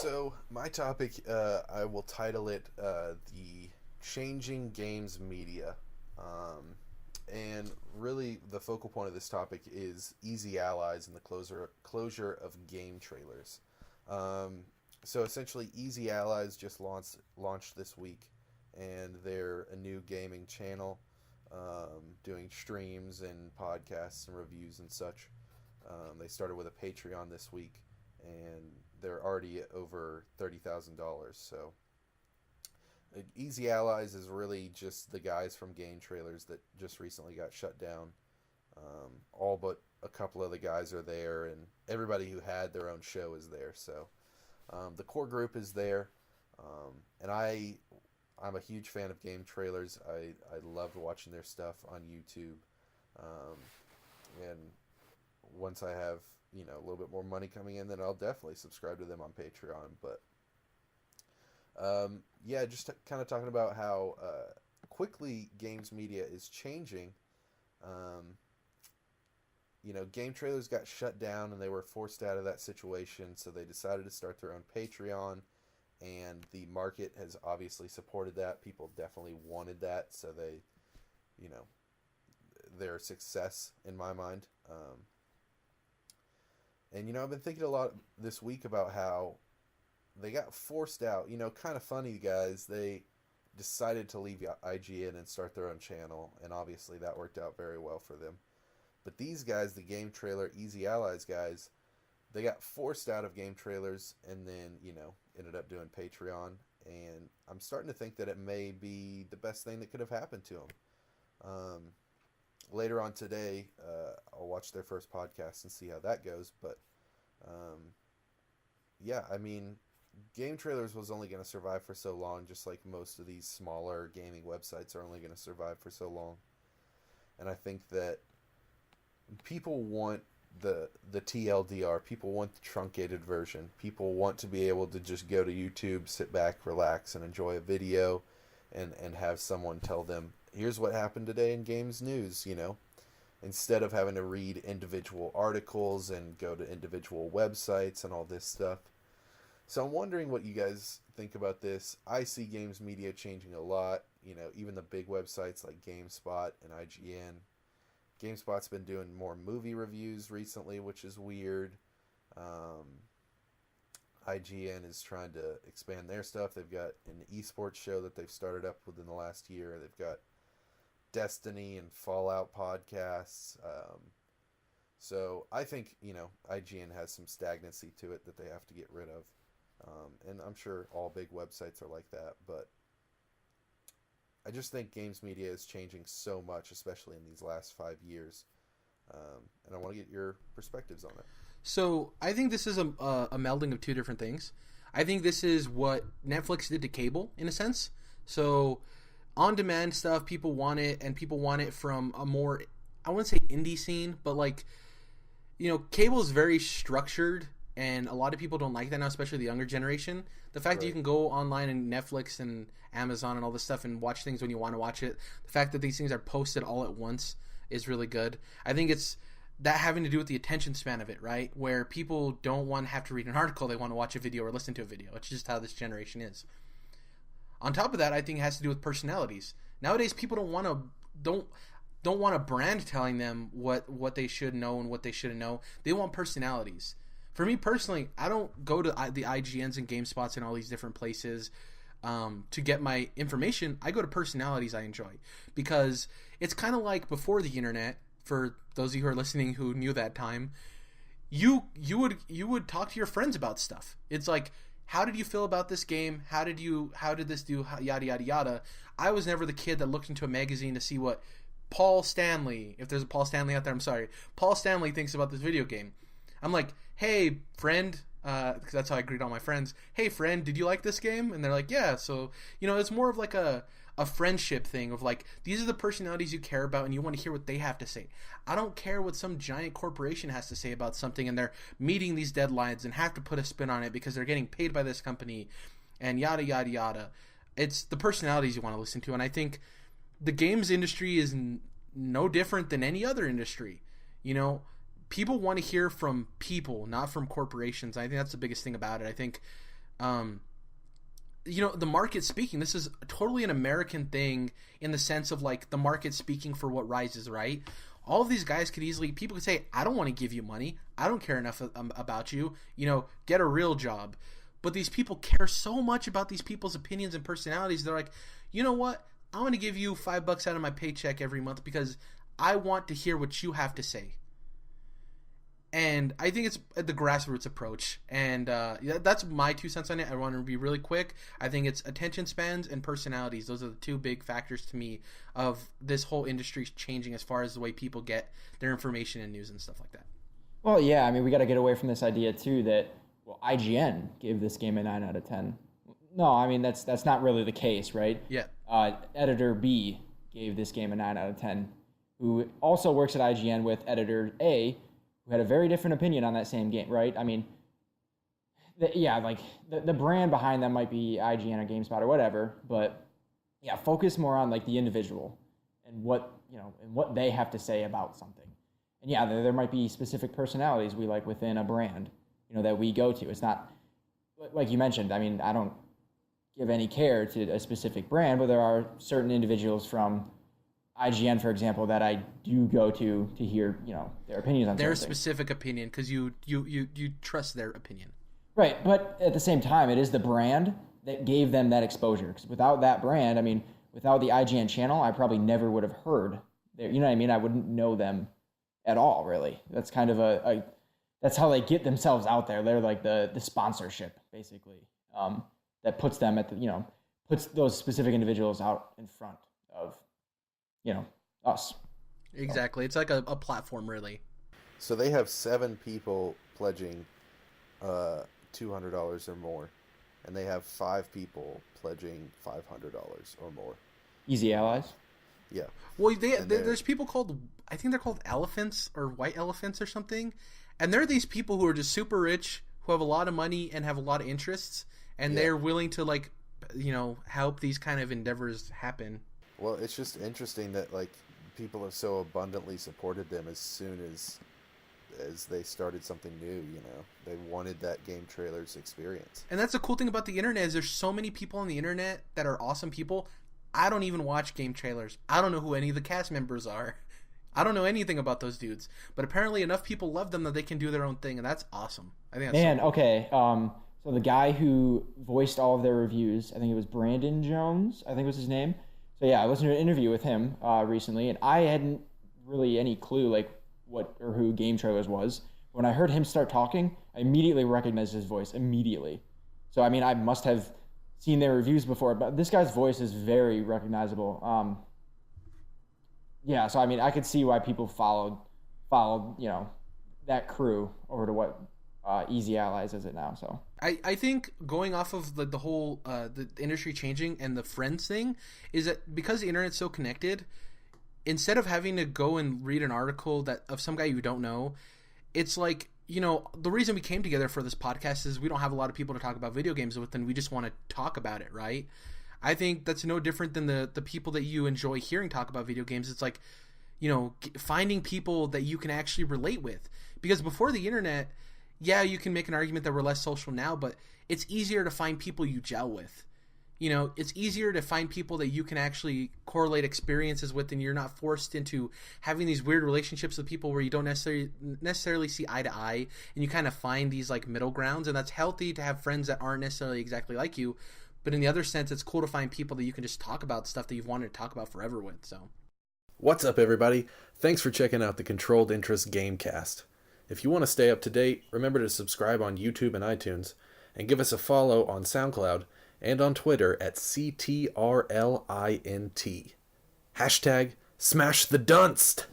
So my topic, I will title it "The Changing Games Media," and really the focal point of this topic is Easy Allies and the closure of game trailers. Um, so essentially, Easy Allies just launched this week, and they're a new gaming channel, doing streams and podcasts and reviews and such. They started with a Patreon this week, and they're already at over $30,000. So, Easy Allies is really just the guys from Game Trailers that just recently got shut down. All but a couple of the guys are there, and everybody who had their own show is there. So, the core group is there, and I'm a huge fan of Game Trailers. I loved watching their stuff on YouTube, and once I have a little bit more money coming in, then I'll definitely subscribe to them on Patreon. But yeah, just kind of talking about how quickly games media is changing. Um, Game Trailers got shut down, and they were forced out of that situation, so they decided to start their own Patreon, and the market has obviously supported that. People definitely wanted that, so they, you know, their success in my mind. And I've been thinking a lot this week about how they got forced out. Kind of funny, guys. They decided to leave IGN and start their own channel, and obviously that worked out very well for them. But these guys, the Game Trailer Easy Allies guys, they got forced out of Game Trailers and then, ended up doing Patreon. And I'm starting to think that it may be the best thing that could have happened to them. Later on today, I'll watch their first podcast and see how that goes. But yeah, I mean, Game Trailers was only going to survive for so long, just like most of these smaller gaming websites are only going to survive for so long. And I think that people want the TLDR. People want the truncated version. People want to be able to just go to YouTube, sit back, relax, and enjoy a video, and have someone tell them, here's what happened today in games news, instead of having to read individual articles and go to individual websites and all this stuff. So I'm wondering what you guys think about this. I see games media changing a lot. Even the big websites like GameSpot and IGN. GameSpot's been doing more movie reviews recently, which is weird. IGN is trying to expand their stuff. They've got an esports show that they've started up within the last year. They've got Destiny and Fallout podcasts. So I think, IGN has some stagnancy to it that they have to get rid of. And I'm sure all big websites are like that, but I just think games media is changing so much, especially in these last 5 years. And I want to get your perspectives on it. So I think this is a melding of two different things. I think this is what Netflix did to cable, in a sense. So on-demand stuff, people want it, and people want it from a more, I wouldn't say indie scene, but cable is very structured, and a lot of people don't like that now, especially the younger generation. The fact that you can go online and Netflix and Amazon and all this stuff and watch things when you want to watch it, the fact that these things are posted all at once is really good. I think it's that having to do with the attention span of it, right? Where people don't want to have to read an article, they want to watch a video or listen to a video. It's just how this generation is. On top of that, I think it has to do with personalities. Nowadays, people don't want a brand telling them what they should know and what they shouldn't know. They want personalities. For me personally, I don't go to the IGNs and GameSpots and all these different places to get my information. I go to personalities I enjoy, because it's kind of like before the internet. For those of you who are listening who knew that time, you would talk to your friends about stuff. It's like, how did you feel about this game? How did this do? Yada yada yada. I was never the kid that looked into a magazine to see what Paul Stanley, if there's a Paul Stanley out there, I'm sorry, Paul Stanley thinks about this video game. I'm like, hey, friend, because that's how I greet all my friends. Hey, friend, did you like this game? And they're like, yeah. So, it's more of like a friendship thing of like, these are the personalities you care about and you want to hear what they have to say. I don't care what some giant corporation has to say about something, and they're meeting these deadlines and have to put a spin on it because they're getting paid by this company and yada, yada, yada. It's the personalities you want to listen to. And I think the games industry is no different than any other industry. People want to hear from people, not from corporations. I think that's the biggest thing about it. I think The market speaking. This is totally an American thing in the sense of like the market speaking for what rises, right? All of these guys could easily, people could say, I don't want to give you money. I don't care enough about you. Get a real job. But these people care so much about these people's opinions and personalities. They're like, you know what? I'm going to give you $5 out of my paycheck every month because I want to hear what you have to say. And I think it's the grassroots approach. And that's my 2 cents on it. I want to be really quick. I think it's attention spans and personalities. Those are the 2 big factors to me of this whole industry changing as far as the way people get their information and news and stuff like that. Well, yeah, I mean, we got to get away from this idea, too, that, IGN gave this game a 9 out of 10. No, I mean, that's not really the case, right? Yeah. Editor B gave this game a 9 out of 10, who also works at IGN with Editor A, who had a very different opinion on that same game, right? I mean, the brand behind them might be IGN or GameSpot or whatever, but yeah, focus more on like the individual and what they have to say about something. And yeah, there might be specific personalities we like within a brand, that we go to. It's not like you mentioned. I mean, I don't give any care to a specific brand, but there are certain individuals from IGN, for example, that I do go to hear, their opinions on their something. specific opinion, because you trust their opinion. Right, but at the same time, it is the brand that gave them that exposure. Because without that brand, I mean, without the IGN channel, I probably never would have heard. You know what I mean? I wouldn't know them at all, really. That's kind of that's how they get themselves out there. They're like the sponsorship, basically, that puts them at puts those specific individuals out in front of us. Exactly. So. It's like a platform, really. So they have 7 people pledging $200 or more, and they have 5 people pledging $500 or more. Easy allies. Yeah. Well, there's people called, I think they're called elephants or white elephants or something, and they're these people who are just super rich, who have a lot of money and have a lot of interests, and they're willing to help these kind of endeavors happen. Well, it's just interesting that people have so abundantly supported them as soon as they started something new. They wanted that GameTrailers experience. And that's the cool thing about the internet is there's so many people on the internet that are awesome people. I don't even watch GameTrailers. I don't know who any of the cast members are. I don't know anything about those dudes. But apparently enough people love them that they can do their own thing, and that's awesome. I think that's cool. Okay. So the guy who voiced all of their reviews, I think it was Brandon Jones, I think was his name. So yeah, I listened to an interview with him recently, and I hadn't really any clue what or who GameTrailers was. When I heard him start talking, I immediately recognized his voice immediately. So I mean, I must have seen their reviews before, but this guy's voice is very recognizable. Yeah, so I mean, I could see why people followed that crew over to what Easy Allies is it now. So I think going off of the whole the industry changing and the friends thing is that because the internet's so connected, instead of having to go and read an article of some guy you don't know, it's like, the reason we came together for this podcast is we don't have a lot of people to talk about video games with, and we just want to talk about it, right? I think that's no different than the people that you enjoy hearing talk about video games. It's like, finding people that you can actually relate with. Because before the internet, yeah, you can make an argument that we're less social now, but it's easier to find people you gel with. It's easier to find people that you can actually correlate experiences with, and you're not forced into having these weird relationships with people where you don't necessarily see eye to eye, and you kind of find these middle grounds, and that's healthy to have friends that aren't necessarily exactly like you. But in the other sense, it's cool to find people that you can just talk about stuff that you've wanted to talk about forever with. So, what's up, everybody? Thanks for checking out the Controlled Interest Gamecast. If you want to stay up to date, remember to subscribe on YouTube and iTunes, and give us a follow on SoundCloud and on Twitter at CTRLINT. #SmashTheDunst.